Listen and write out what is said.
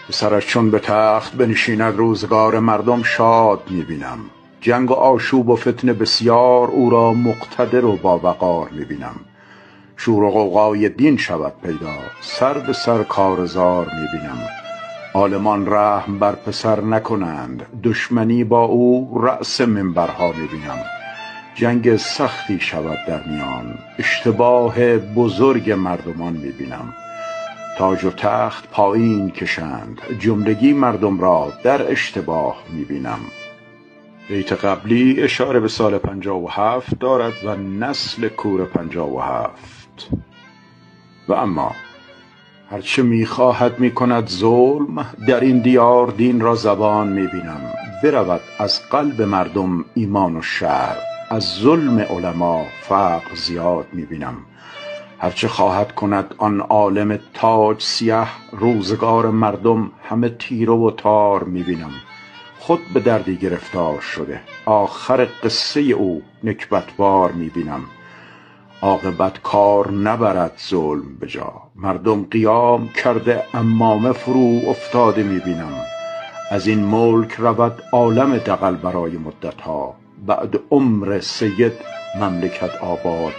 پسرش چون به تخت بنشیند روزگار مردم شاد میبینم. جنگ و آشوب و فتنه بسیار او را مقتدر و باوقار میبینم. شور و غوغای دین شود پیدا، سر به سر کارزار میبینم. عالمان رحم بر پسر نکنند، دشمنی با او رأس منبرها میبینم. جنگ سختی شود در میان، اشتباه بزرگ مردمان میبینم. تاج و تخت پایین کشند، جملگی مردم را در اشتباه میبینم. بیت قبلی اشاره به سال 57 دارد و نسل کور 57. و اما هرچه میخواهد میکند ظلم، در این دیار دین را زبان میبینم. برود از قلب مردم ایمان و شرع، از ظلم علما فقر زیاد میبینم. هرچه خواهد کند آن عالم تاج سیه، روزگار مردم همه تیره و تار میبینم. خود به دردی گرفتار شده، آخر قصه او نکبتبار میبینم. عاقبت کار نبرد ظلم به جا، مردم قیام کرده عمامه فرو افتاده میبینم. از این ملک رود عالم دغل برای مدتها، بعد عمر سید مملکت آباد